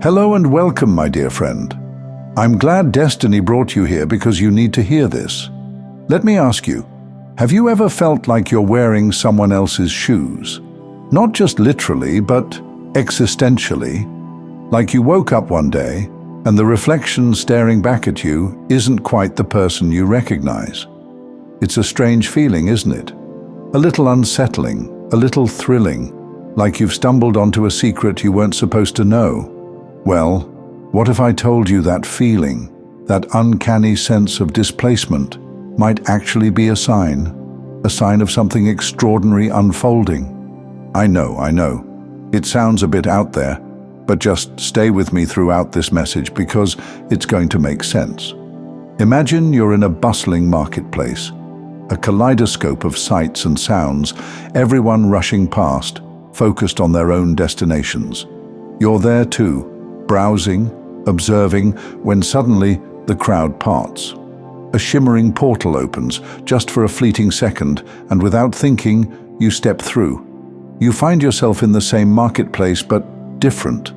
Hello and welcome, my dear friend. I'm glad destiny brought you here because you need to hear this. Let me ask you, have you ever felt like you're wearing someone else's shoes? Not just literally, but existentially. Like you woke up one day and the reflection staring back at you isn't quite the person you recognize. It's a strange feeling, isn't it? A little unsettling, a little thrilling, like you've stumbled onto a secret you weren't supposed to know. Well, what if I told you that feeling, that uncanny sense of displacement, might actually be a sign of something extraordinary unfolding? I know. It sounds a bit out there, but just stay with me throughout this message because it's going to make sense. Imagine you're in a bustling marketplace, a kaleidoscope of sights and sounds, everyone rushing past, focused on their own destinations. You're there too, browsing, observing, when suddenly the crowd parts. A shimmering portal opens, just for a fleeting second, and without thinking, you step through. You find yourself in the same marketplace, but different.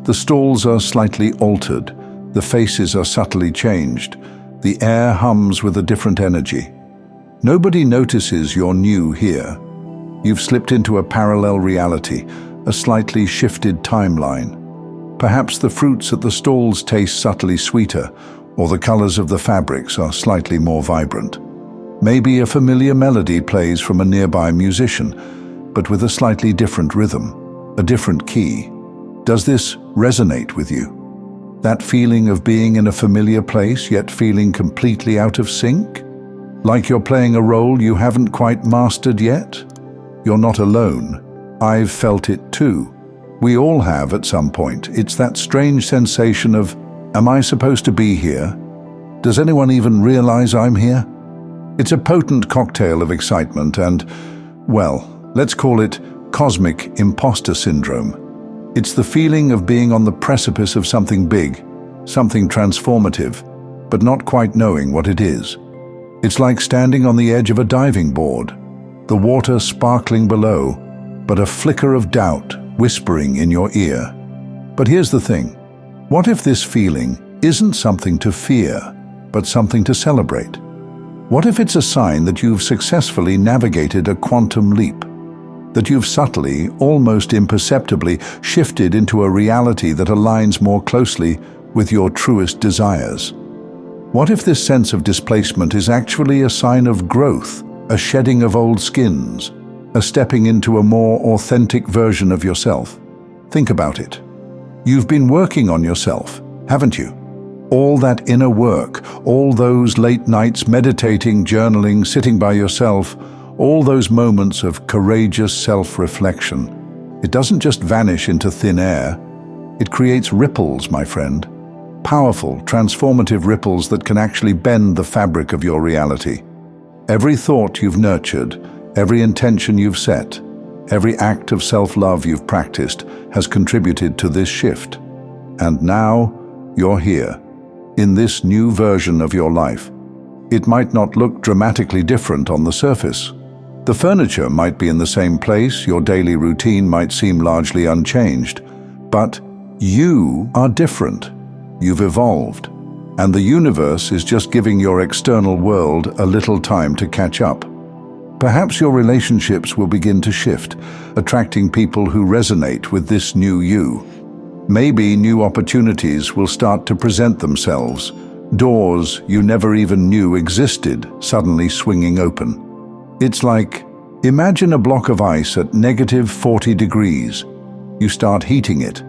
The stalls are slightly altered, the faces are subtly changed, the air hums with a different energy. Nobody notices you're new here. You've slipped into a parallel reality, a slightly shifted timeline. Perhaps the fruits at the stalls taste subtly sweeter, or the colors of the fabrics are slightly more vibrant. Maybe a familiar melody plays from a nearby musician, but with a slightly different rhythm, a different key. Does this resonate with you? That feeling of being in a familiar place yet feeling completely out of sync? Like you're playing a role you haven't quite mastered yet? You're not alone. I've felt it too. We all have at some point. It's that strange sensation of, am I supposed to be here? Does anyone even realize I'm here? It's a potent cocktail of excitement and, well, let's call it cosmic imposter syndrome. It's the feeling of being on the precipice of something big, something transformative, but not quite knowing what it is. It's like standing on the edge of a diving board, the water sparkling below, but a flicker of doubt whispering in your ear. But here's the thing. What if this feeling isn't something to fear, but something to celebrate? What if it's a sign that you've successfully navigated a quantum leap? That you've subtly, almost imperceptibly, shifted into a reality that aligns more closely with your truest desires? What if this sense of displacement is actually a sign of growth, a shedding of old skins, a stepping into a more authentic version of yourself? Think about it. You've been working on yourself, haven't you? All that inner work, all those late nights meditating, journaling, sitting by yourself, all those moments of courageous self-reflection. It doesn't just vanish into thin air. It creates ripples, my friend. Powerful, transformative ripples that can actually bend the fabric of your reality. Every thought you've nurtured, every intention you've set, every act of self-love you've practiced has contributed to this shift. And now, you're here, in this new version of your life. It might not look dramatically different on the surface. The furniture might be in the same place, your daily routine might seem largely unchanged, but you are different. You've evolved, and the universe is just giving your external world a little time to catch up. Perhaps your relationships will begin to shift, attracting people who resonate with this new you. Maybe new opportunities will start to present themselves, doors you never even knew existed suddenly swinging open. It's like, imagine a block of ice at negative 40 degrees. You start heating it.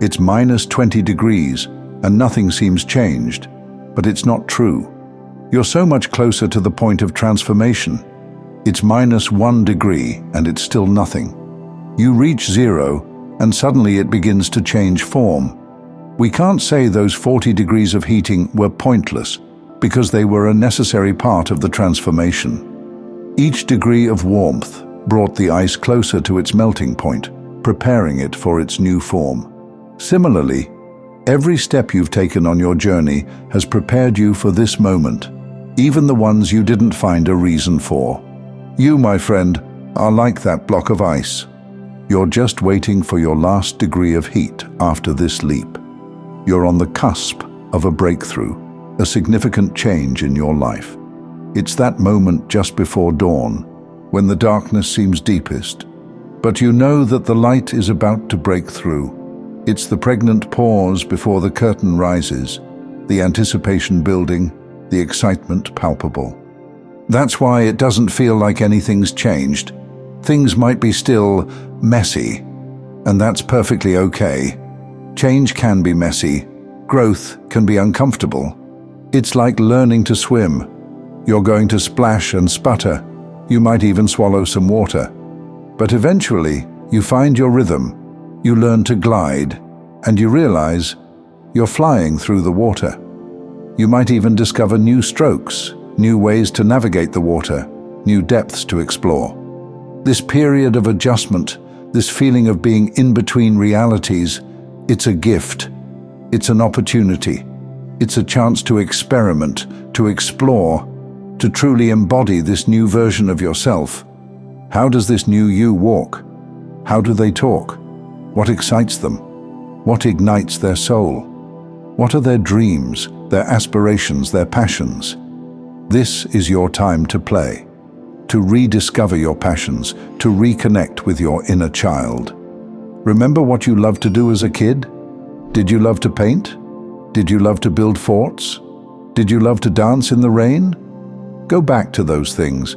It's minus 20 degrees. And nothing seems changed, but it's not true. You're so much closer to the point of transformation. It's minus 1 degree and it's still nothing. You reach zero and suddenly it begins to change form. We can't say those 40 degrees of heating were pointless because they were a necessary part of the transformation. Each degree of warmth brought the ice closer to its melting point, preparing it for its new form. Similarly, every step you've taken on your journey has prepared you for this moment, even the ones you didn't find a reason for. You, my friend, are like that block of ice. You're just waiting for your last degree of heat after this leap. You're on the cusp of a breakthrough, a significant change in your life. It's that moment just before dawn, when the darkness seems deepest, but you know that the light is about to break through. It's the pregnant pause before the curtain rises, the anticipation building, the excitement palpable. That's why it doesn't feel like anything's changed. Things might be still messy, and that's perfectly okay. Change can be messy. Growth can be uncomfortable. It's like learning to swim. You're going to splash and sputter. You might even swallow some water. But eventually, you find your rhythm. You learn to glide, and you realize you're flying through the water. You might even discover new strokes, new ways to navigate the water, new depths to explore. This period of adjustment, this feeling of being in between realities, it's a gift. It's an opportunity. It's a chance to experiment, to explore, to truly embody this new version of yourself. How does this new you walk? How do they talk? What excites them? What ignites their soul? What are their dreams, their aspirations, their passions? This is your time to play, to rediscover your passions, to reconnect with your inner child. Remember what you loved to do as a kid? Did you love to paint? Did you love to build forts? Did you love to dance in the rain? Go back to those things.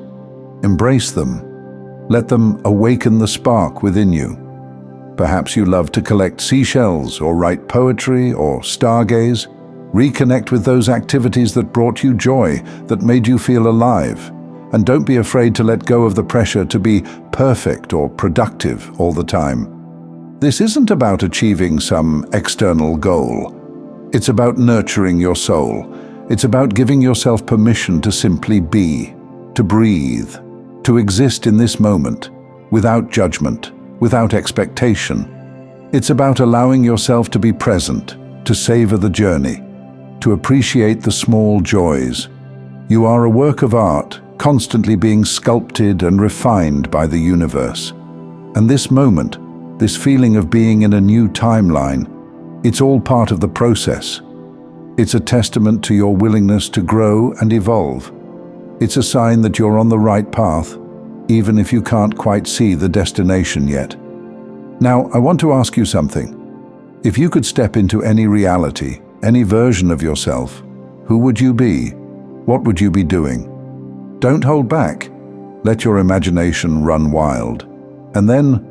Embrace them. Let them awaken the spark within you. Perhaps you love to collect seashells or write poetry or stargaze. Reconnect with those activities that brought you joy, that made you feel alive. And don't be afraid to let go of the pressure to be perfect or productive all the time. This isn't about achieving some external goal. It's about nurturing your soul. It's about giving yourself permission to simply be, to breathe, to exist in this moment, without judgment, without expectation. It's about allowing yourself to be present, to savor the journey, to appreciate the small joys. You are a work of art, constantly being sculpted and refined by the universe. And this moment, this feeling of being in a new timeline, it's all part of the process. It's a testament to your willingness to grow and evolve. It's a sign that you're on the right path, even if you can't quite see the destination yet. Now, I want to ask you something. If you could step into any reality, any version of yourself, who would you be? What would you be doing? Don't hold back. Let your imagination run wild. And then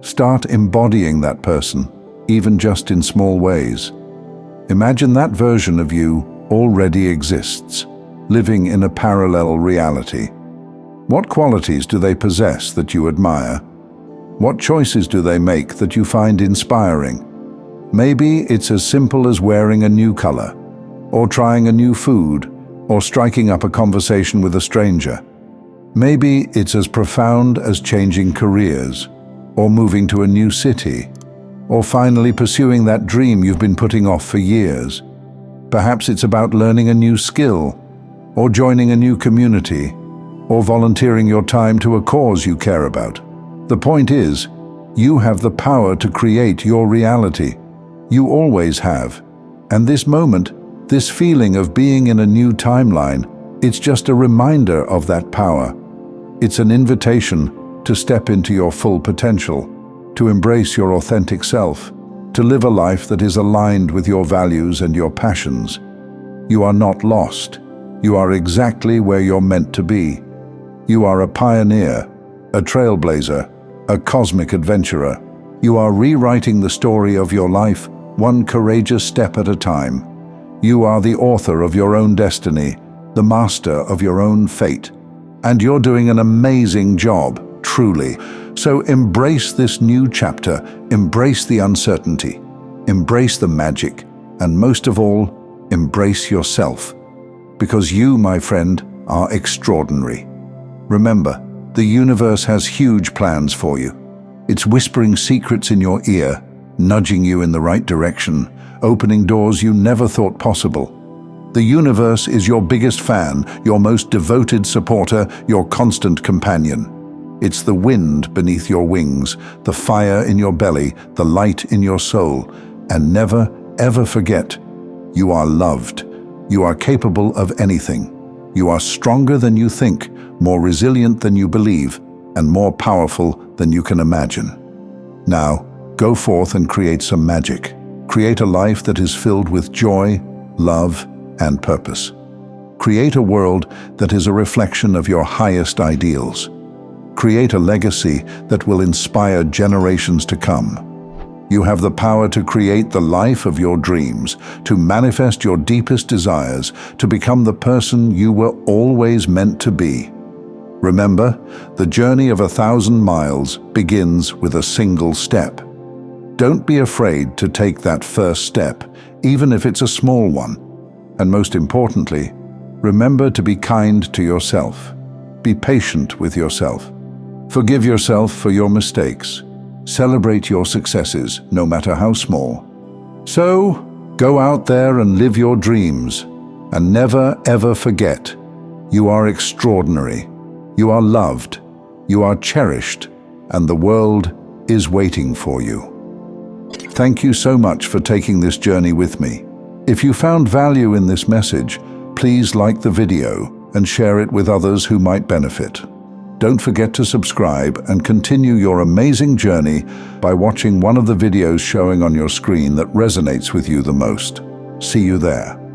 start embodying that person, even just in small ways. Imagine that version of you already exists, living in a parallel reality. What qualities do they possess that you admire? What choices do they make that you find inspiring? Maybe it's as simple as wearing a new color, or trying a new food, or striking up a conversation with a stranger. Maybe it's as profound as changing careers, or moving to a new city, or finally pursuing that dream you've been putting off for years. Perhaps it's about learning a new skill, or joining a new community, or volunteering your time to a cause you care about. The point is, you have the power to create your reality. You always have. And this moment, this feeling of being in a new timeline, it's just a reminder of that power. It's an invitation to step into your full potential, to embrace your authentic self, to live a life that is aligned with your values and your passions. You are not lost. You are exactly where you're meant to be. You are a pioneer, a trailblazer, a cosmic adventurer. You are rewriting the story of your life, one courageous step at a time. You are the author of your own destiny, the master of your own fate. And you're doing an amazing job, truly. So embrace this new chapter, embrace the uncertainty, embrace the magic, and most of all, embrace yourself. Because you, my friend, are extraordinary. Remember, the universe has huge plans for you. It's whispering secrets in your ear, nudging you in the right direction, opening doors you never thought possible. The universe is your biggest fan, your most devoted supporter, your constant companion. It's the wind beneath your wings, the fire in your belly, the light in your soul, and never, ever forget, you are loved. You are capable of anything. You are stronger than you think, more resilient than you believe, and more powerful than you can imagine. Now, go forth and create some magic. Create a life that is filled with joy, love, and purpose. Create a world that is a reflection of your highest ideals. Create a legacy that will inspire generations to come. You have the power to create the life of your dreams, to manifest your deepest desires, to become the person you were always meant to be. Remember, the journey of 1,000 miles begins with a single step. Don't be afraid to take that first step, even if it's a small one. And most importantly, remember to be kind to yourself. Be patient with yourself. Forgive yourself for your mistakes. Celebrate your successes, no matter how small. So, go out there and live your dreams. And never, ever forget, you are extraordinary. You are loved. You are cherished. And the world is waiting for you. Thank you so much for taking this journey with me. If you found value in this message, please like the video and share it with others who might benefit. Don't forget to subscribe and continue your amazing journey by watching one of the videos showing on your screen that resonates with you the most. See you there.